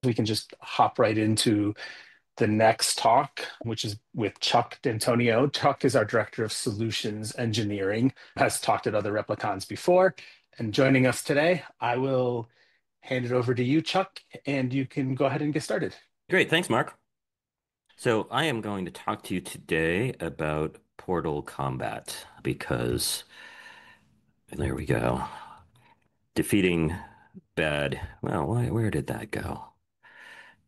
We can just hop right into the next talk, which is with Chuck D'Antonio. Chuck is our Director of Solutions Engineering, has talked at other RepliCons before. And joining us today, I will hand it over to you, Chuck, and you can go ahead and get started. Great, thanks, Mark. So I am going to talk to you today about Portal Combat because there we go. Defeating where did that go?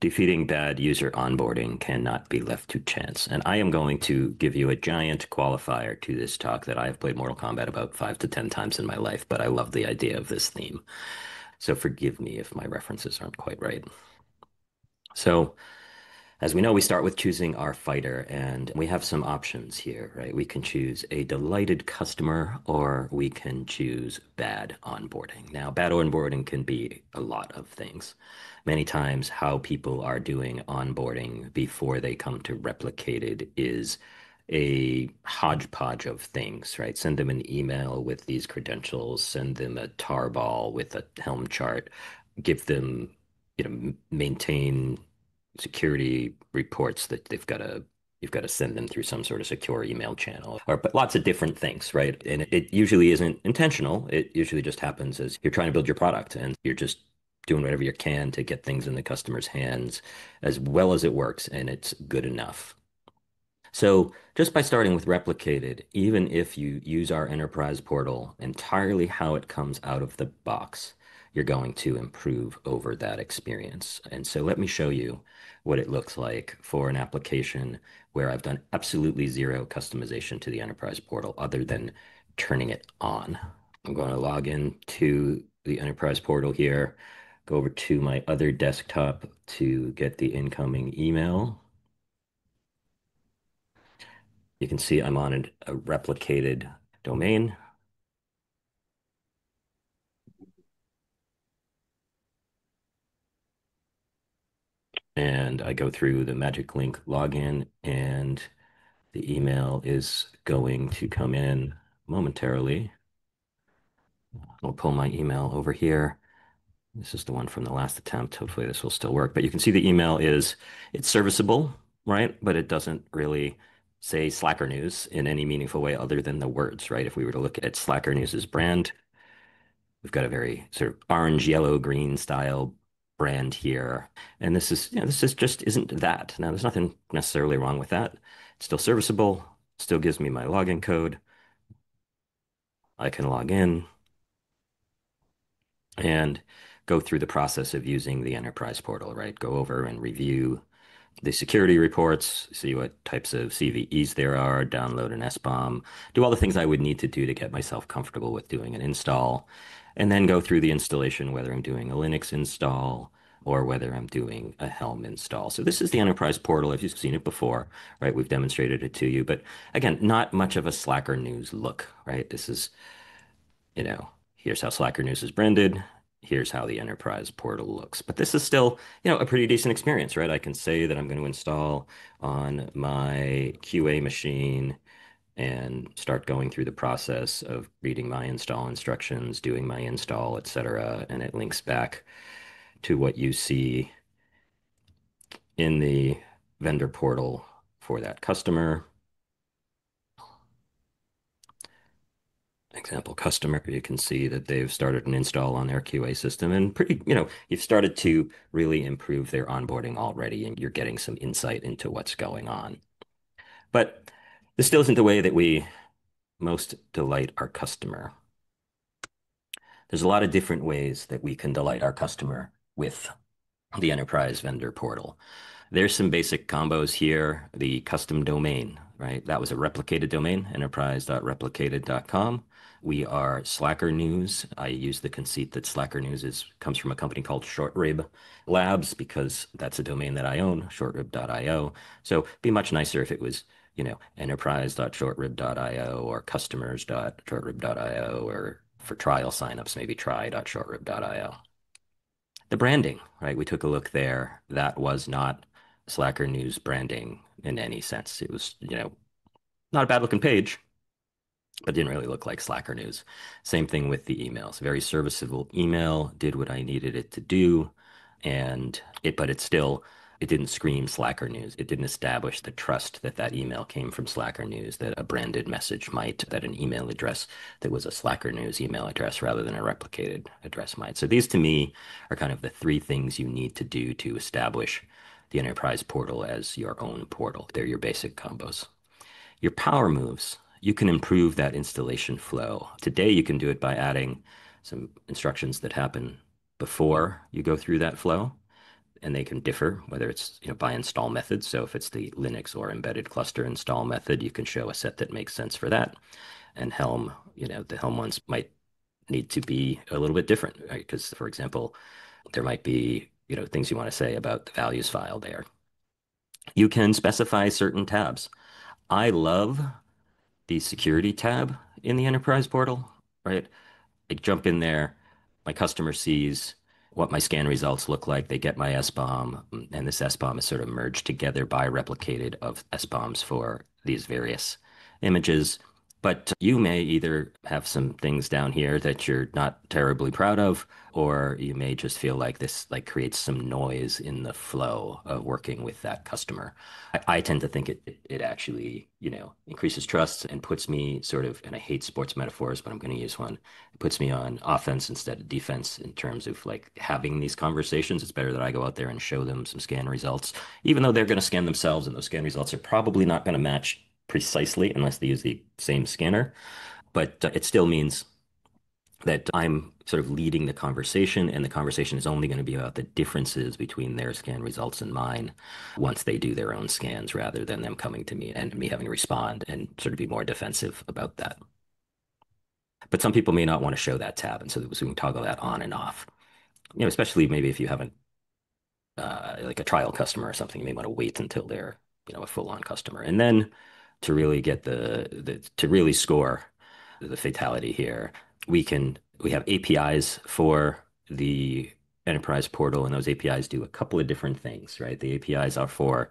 Defeating bad user onboarding cannot be left to chance. And I am going to give you a giant qualifier to this talk that I have played Mortal Kombat about 5 to 10 times in my life, but I love the idea of this theme. So forgive me if my references aren't quite right. So as we know, we start with choosing our fighter, and we have some options here, right? We can choose a delighted customer, or we can choose bad onboarding. Now, bad onboarding can be a lot of things. Many times, how people are doing onboarding before they come to Replicated is a hodgepodge of things, right? Send them an email with these credentials, send them a tarball with a Helm chart, give them, maintain security reports that you've got to send them through some sort of secure email channel or but lots of different things, right? And it usually isn't intentional. It usually just happens as you're trying to build your product and you're just doing whatever you can to get things in the customer's hands as well as it works and it's good enough. So just by starting with replicated, even if you use our enterprise portal entirely how it comes out of the box, you're going to improve over that experience. And so let me show you what it looks like for an application where I've done absolutely zero customization to the enterprise portal other than turning it on. I'm going to log in to the enterprise portal here, go over to my other desktop to get the incoming email. You can see I'm on a replicated domain. And I go through the magic link login, and the email is going to come in momentarily. I'll pull my email over here. This is the one from the last attempt. Hopefully this will still work. But you can see the email it's serviceable, right? But it doesn't really say Slacker News in any meaningful way other than the words, right? If we were to look at Slacker News's brand, we've got a very sort of orange, yellow, green style brand here. And this is just isn't that. Now, there's nothing necessarily wrong with that. It's still serviceable, still gives me my login code. I can log in and go through the process of using the enterprise portal, right? Go over and review the security reports, see what types of CVEs there are, download an SBOM, do all the things I would need to do to get myself comfortable with doing an install, and then go through the installation, whether I'm doing a Linux install or whether I'm doing a Helm install. So this is the enterprise portal. If you've seen it before, right? We've demonstrated it to you, but again, not much of a Slacker news look, right? This is, here's how Slacker news is branded. Here's how the enterprise portal looks. But this is still, a pretty decent experience, right? I can say that I'm going to install on my QA machine and start going through the process of reading my install instructions, doing my install, etc. And it links back to what you see in the vendor portal for that customer. Example customer, you can see that they've started an install on their QA system and you've started to really improve their onboarding already and you're getting some insight into what's going on. But this still isn't the way that we most delight our customer. There's a lot of different ways that we can delight our customer with the enterprise vendor portal. There's some basic combos here. The custom domain, right? That was a replicated domain, enterprise.replicated.com. We are Slacker News. I use the conceit that Slacker News comes from a company called Shortrib Labs because that's a domain that I own, shortrib.io. So it'd be much nicer if it was, enterprise.shortrib.io or customers.shortrib.io or for trial signups, maybe try.shortrib.io. The branding, right? We took a look there. That was not Slacker News branding in any sense. It was, not a bad looking page, but didn't really look like Slacker News. Same thing with the emails. Very serviceable email, did what I needed it to do. But it didn't scream Slacker news. It didn't establish the trust that that email came from Slacker news, that a branded message might, that an email address that was a Slacker news email address rather than a replicated address might. So these to me are kind of the three things you need to do to establish the enterprise portal as your own portal. They're your basic combos. Your power moves, you can improve that installation flow. Today, you can do it by adding some instructions that happen before you go through that flow, and they can differ whether it's by install method. So if it's the Linux or embedded cluster install method, you can show a set that makes sense for that. And Helm, the Helm ones might need to be a little bit different, right? Because, for example, there might be things you want to say about the values file there. You can specify certain tabs. I love the security tab in the enterprise portal, right? I jump in there, my customer sees what my scan results look like. They get my SBOM, and this SBOM is sort of merged together by replicated of SBOMs for these various images. But you may either have some things down here that you're not terribly proud of, or you may just feel like this like creates some noise in the flow of working with that customer. I tend to think it actually, increases trust and puts me sort of, and I hate sports metaphors, but I'm going to use one. It puts me on offense instead of defense in terms of like having these conversations. It's better that I go out there and show them some scan results, even though they're going to scan themselves, and those scan results are probably not going to match precisely unless they use the same scanner. But it still means that I'm sort of leading the conversation, and the conversation is only going to be about the differences between their scan results and mine once they do their own scans, rather than them coming to me and me having to respond and sort of be more defensive about that. But some people may not want to show that tab, and so we can toggle that on and off. Especially maybe if you haven't like a trial customer or something, you may want to wait until they're a full-on customer, and then to really get to really score the fatality here, we have APIs for the enterprise portal, and those APIs do a couple of different things, right? The APIs are for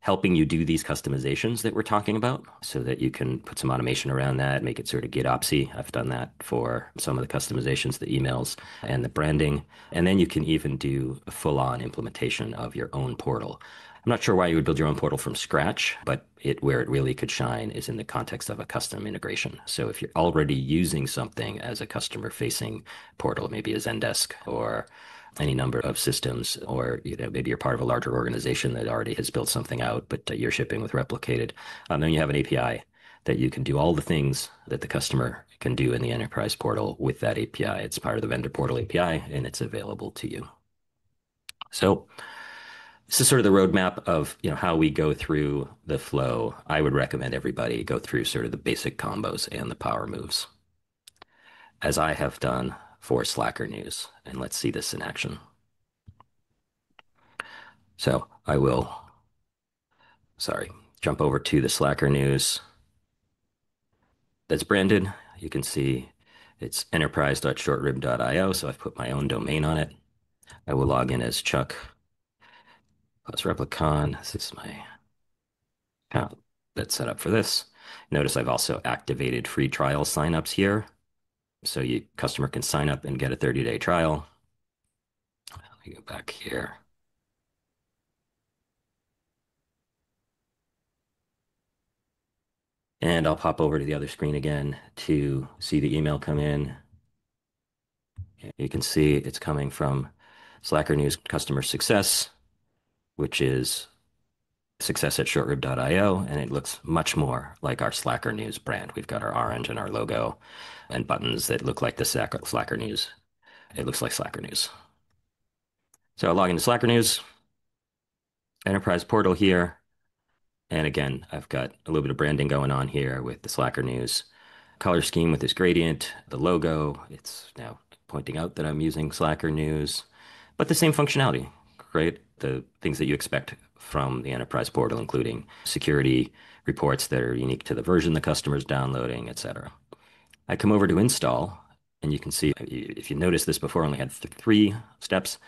helping you do these customizations that we're talking about so that you can put some automation around that, make it sort of GitOpsy. I've done that for some of the customizations, the emails and the branding. And then you can even do a full-on implementation of your own portal. I'm not sure why you would build your own portal from scratch, but where it really could shine is in the context of a custom integration. So if you're already using something as a customer-facing portal, maybe a Zendesk or any number of systems, or maybe you're part of a larger organization that already has built something out, but you're shipping with replicated. Then you have an API that you can do all the things that the customer can do in the enterprise portal with that API. It's part of the vendor portal API, and it's available to you. So this is sort of the roadmap of how we go through the flow. I would recommend everybody go through sort of the basic combos and the power moves, as I have done for Slacker News. And let's see this in action. So I will, sorry, jump over to the Slacker News that's branded. You can see it's enterprise.shortrib.io, so I've put my own domain on it. I will log in as Chuck plus RepliCon. This is my account that's set up for this. Notice I've also activated free trial signups here. So customer can sign up and get a 30-day trial. Let me go back here. And I'll pop over to the other screen again to see the email come in. You can see it's coming from Slacker News Customer Success, which is success at shortrib.io, and it looks much more like our Slacker News brand. We've got our orange and our logo and buttons that look like the Slacker News. It looks like Slacker News. So I'll log into Slacker News, enterprise portal here. And again, I've got a little bit of branding going on here with the Slacker News color scheme with this gradient, the logo. It's now pointing out that I'm using Slacker News, but the same functionality, right? The things that you expect from the enterprise portal, including security reports that are unique to the version the customer's downloading, etc. I come over to install, and you can see, if you noticed this before, I only had 3 steps.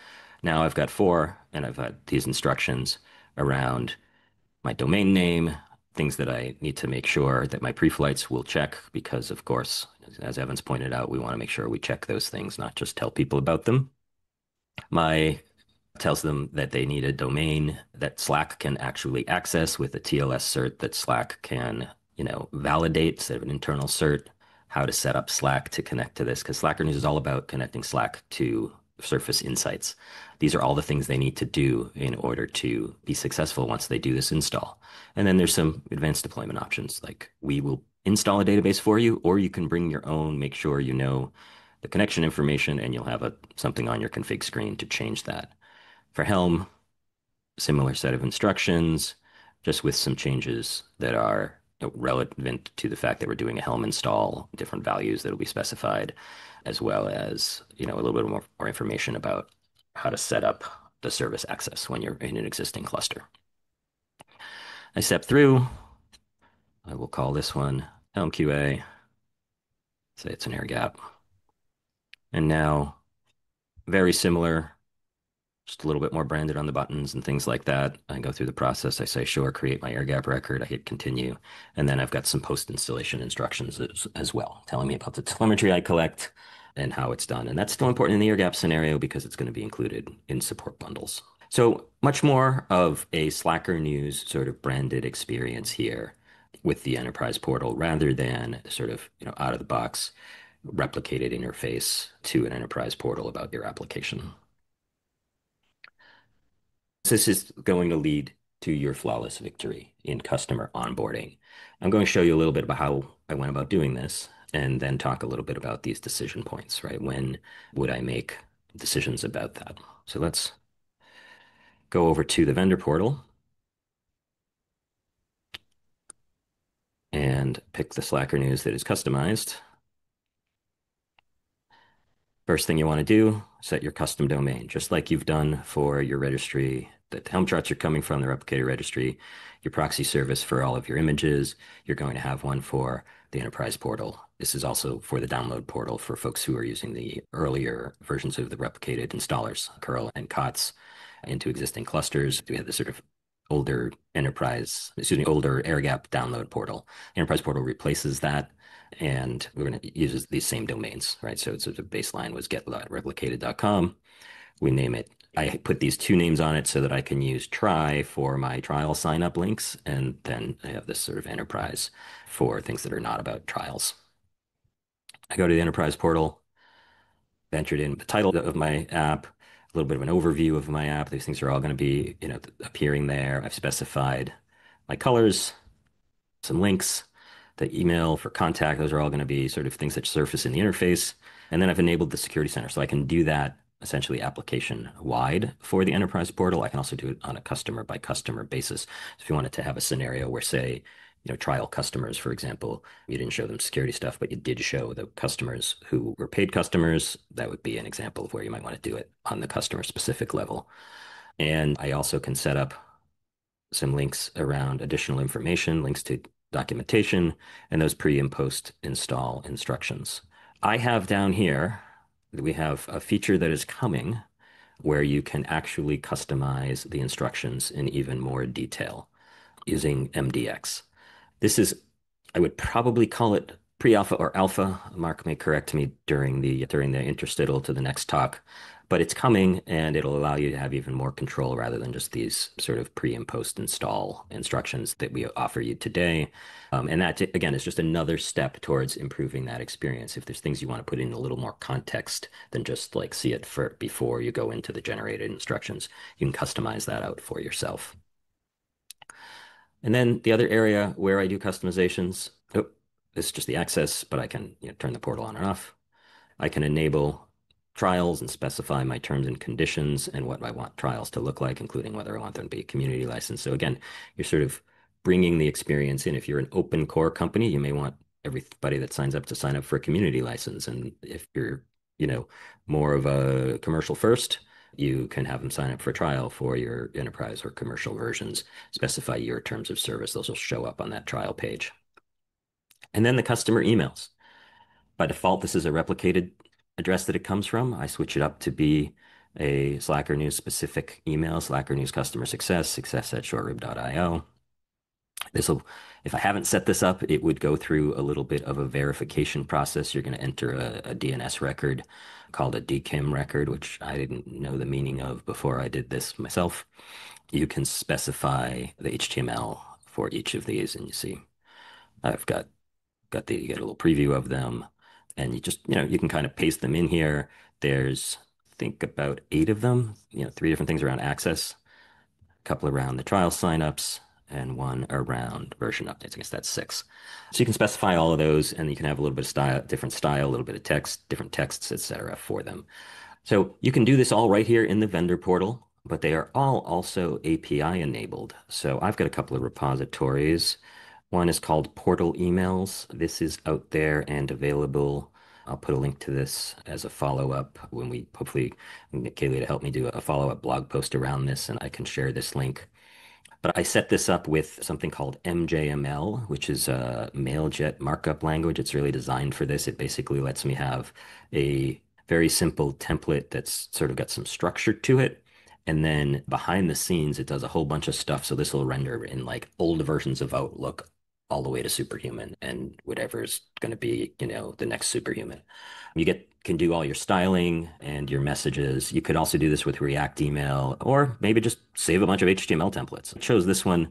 Now I've got 4, and I've got these instructions around my domain name, things that I need to make sure that my pre-flights will check, because of course, as Evans pointed out, we want to make sure we check those things, not just tell people about them. My tells them that they need a domain that Slack can actually access with a TLS cert that Slack can, validate instead of an internal cert, how to set up Slack to connect to this, because Slacker News is all about connecting Slack to Surface Insights. These are all the things they need to do in order to be successful once they do this install. And then there's some advanced deployment options, like we will install a database for you, or you can bring your own, make sure you know the connection information, and you'll have something on your config screen to change that. For Helm, similar set of instructions, just with some changes that are relevant to the fact that we're doing a Helm install, different values that will be specified, as well as, a little bit more information about how to set up the service access when you're in an existing cluster. I step through, I will call this one Helm QA, say it's an air gap. And now, very similar, just a little bit more branded on the buttons and things like that. I go through the process. I say, sure, create my air gap record. I hit continue. And then I've got some post-installation instructions as well, telling me about the telemetry I collect and how it's done. And that's still important in the air gap scenario because it's going to be included in support bundles. So much more of a Slacker News sort of branded experience here with the enterprise portal rather than sort of, out of the box replicated interface to an enterprise portal about your application. This is going to lead to your flawless victory in customer onboarding. I'm going to show you a little bit about how I went about doing this and then talk a little bit about these decision points, right? When would I make decisions about that? So let's go over to the vendor portal and pick the Slacker news that is customized. First thing you want to do, set your custom domain, just like you've done for your registry, the Helm charts are coming from the replicator registry, your proxy service for all of your images. You're going to have one for the enterprise portal. This is also for the download portal for folks who are using the earlier versions of the replicated installers, curl and COTS, into existing clusters. We have this sort of older air gap download portal. Enterprise portal replaces that, and we're going to use these same domains, right? So it's the baseline was get.replicated.com. We name it. I put these two names on it so that I can use try for my trial sign up links. And then I have this sort of enterprise for things that are not about trials. I go to the enterprise portal, entered in the title of my app, a little bit of an overview of my app. These things are all going to be, appearing there. I've specified my colors, some links, the email for contact. Those are all going to be sort of things that surface in the interface. And then I've enabled the security center. So I can do that essentially application wide for the enterprise portal. I can also do it on a customer by customer basis. So if you wanted to have a scenario where, say, trial customers, for example, you didn't show them security stuff, but you did show the customers who were paid customers, that would be an example of where you might want to do it on the customer specific level. And I also can set up some links around additional information, links to documentation, and those pre and post install instructions. I have down here, we have a feature that is coming where you can actually customize the instructions in even more detail using MDX. This is, I would probably call it pre-alpha or alpha. Mark may correct me during the interstitial to the next talk, but it's coming and it'll allow you to have even more control rather than just these sort of pre and post install instructions that we offer you today. And that, again, is just another step towards improving that experience. If there's things you want to put in a little more context than just like see it for before you go into the generated instructions, you can customize that out for yourself. And then the other area where I do customizations, oh, this is just the access, but I can turn the portal on and off. I can enable trials and specify my terms and conditions and what I want trials to look like, including whether I want them to be community licensed. So again, you're sort of bringing the experience in. If you're an open core company, you may want everybody that signs up to sign up for a community license. And if you're, more of a commercial first, you can have them sign up for a trial for your enterprise or commercial versions, specify your terms of service. Those will show up on that trial page. And then the customer emails. By default, this is a replicated address that it comes from. I switch it up to be a Slacker News specific email, Slacker News customer success at shortrib.io. This will, if I haven't set this up, it would go through a little bit of a verification process. You're going to enter a DNS record called a DKIM record, which I didn't know the meaning of before I did this myself. You can specify the HTML for each of these, and you see I've you get a little preview of them, and you can kind of paste them in here. There's, I think, about 8 of them, three different things around access, a couple around the trial signups, and one around version updates. I guess that's 6. So you can specify all of those, and you can have a little bit of style, different style, a little bit of text, different texts, etc. for them. So you can do this all right here in the vendor portal, but they are all also API enabled. So I've got a couple of repositories. One is called Portal Emails. This is out there and available. I'll put a link to this as a follow-up when we hopefully get Kaylee to help me do a follow-up blog post around this, and I can share this link. But I set this up with something called MJML, which is a Mailjet markup language. It's really designed for this. It basically lets me have a very simple template that's sort of got some structure to it. And then behind the scenes, it does a whole bunch of stuff. So this will render in like old versions of Outlook all the way to Superhuman and whatever's going to be, the next Superhuman. Can do all your styling and your messages. You could also do this with React email, or maybe just save a bunch of HTML templates. I chose this one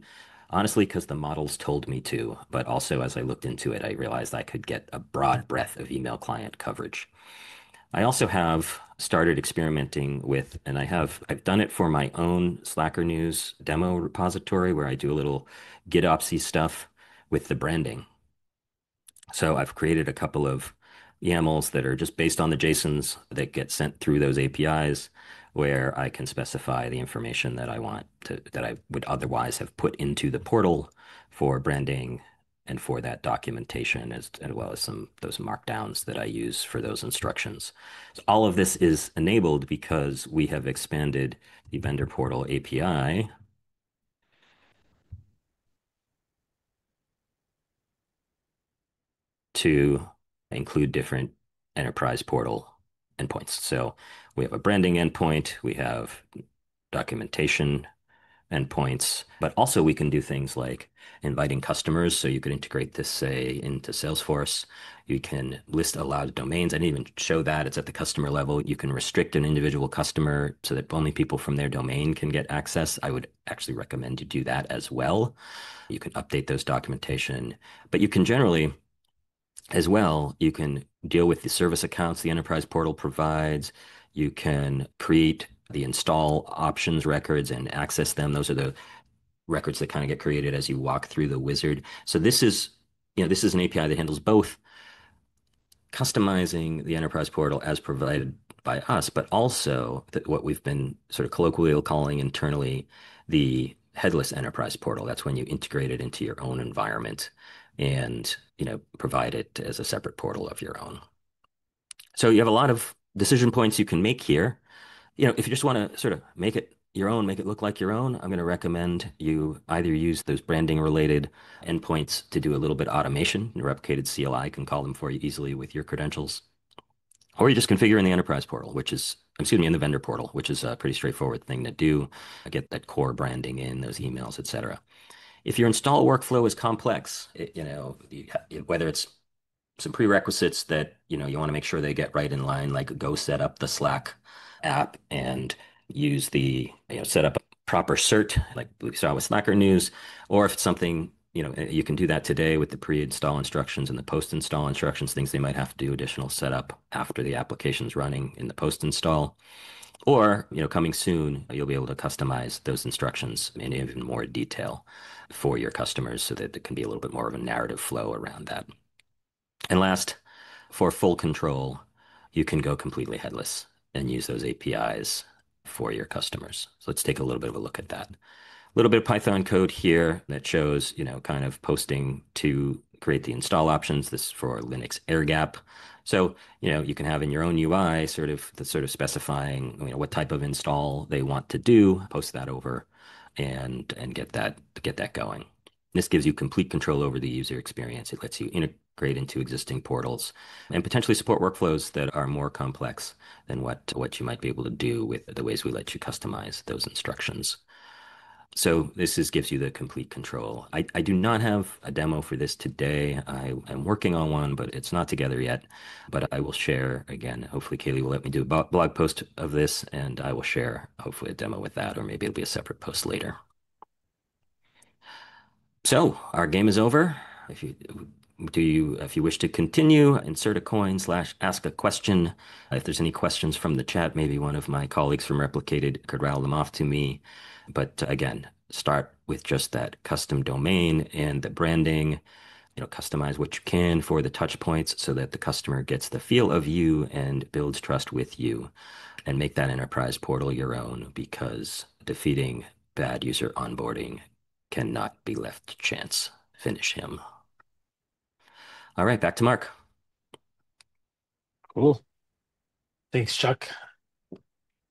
honestly because the models told me to, but also as I looked into it, I realized I could get a broad breadth of email client coverage. I also have started experimenting with, and I've done it for my own Slacker News demo repository where I do a little GitOpsy stuff with the branding. So I've created a couple of YAMLs that are just based on the JSONs that get sent through those APIs, where I can specify the information that that I would otherwise have put into the portal for branding and for that documentation, as well as those markdowns that I use for those instructions. So all of this is enabled because we have expanded the vendor portal API to include different enterprise portal endpoints. So we have a branding endpoint, we have documentation endpoints, but also we can do things like inviting customers. So you could integrate this, say, into Salesforce. You can list allowed domains. I didn't even show that. It's at the customer level. You can restrict an individual customer so that only people from their domain can get access. I would actually recommend you do that as well. You can update those documentation, but you can generally as well, you can deal with the service accounts the enterprise portal provides. You can create the install options records and access them. Those are the records that kind of get created as you walk through the wizard. So this is an API that handles both customizing the enterprise portal as provided by us, but also what we've been sort of colloquially calling internally the headless enterprise portal. That's when you integrate it into your own environment and provide it as a separate portal of your own. So you have a lot of decision points you can make here. If you just want to sort of make it your own, make it look like your own, I'm going to recommend you either use those branding related endpoints to do a little bit of automation. Replicated CLI can call them for you easily with your credentials. Or you just configure in the enterprise portal, in the vendor portal, which is a pretty straightforward thing to do. Get that core branding in, those emails, etc. If your install workflow is complex, whether it's some prerequisites that you want to make sure they get right in line, like go set up the Slack app and use set up a proper cert, like we saw with Slacker News, or if it's something you can do that today with the pre-install instructions and the post-install instructions, things they might have to do additional setup after the application's running in the post-install. Or, coming soon, you'll be able to customize those instructions in even more detail for your customers so that there can be a little bit more of a narrative flow around that. And last, for full control, you can go completely headless and use those APIs for your customers. So let's take a little bit of a look at that. A little bit of Python code here that shows, kind of posting to create the install options. This is for Linux air gap. So, you can have in your own UI sort of specifying, what type of install they want to do, post that over and get that going. This gives you complete control over the user experience. It lets you integrate into existing portals and potentially support workflows that are more complex than what you might be able to do with the ways we let you customize those instructions. So gives you the complete control. I do not have a demo for this today. I am working on one, but it's not together yet. But I will share again. Hopefully, Kaylee will let me do a blog post of this, and I will share hopefully a demo with that, or maybe it'll be a separate post later. So our game is over. If you if you wish to continue, insert a coin slash ask a question. If there's any questions from the chat, maybe one of my colleagues from Replicated could rattle them off to me. But again, start with just that custom domain and the branding. Customize what you can for the touch points so that the customer gets the feel of you and builds trust with you, and make that enterprise portal your own, because defeating bad user onboarding cannot be left to chance. Finish him. All right, back to Mark. Cool. Thanks, Chuck.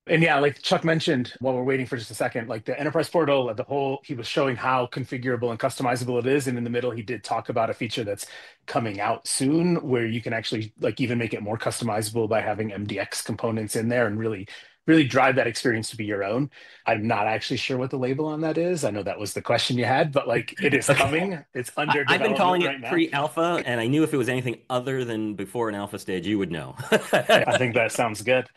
And yeah, like Chuck mentioned, while we're waiting for just a second, like the enterprise portal, the whole, he was showing how configurable and customizable it is. And in the middle, he did talk about a feature that's coming out soon where you can actually like even make it more customizable by having MDX components in there and really drive that experience to be your own. I'm not actually sure what the label on that is. I know that was the question you had, but like it is Okay. coming. It's under I've been development calling right it now. pre-alpha, and I knew if it was anything other than before an alpha stage, you would know. I think that sounds good.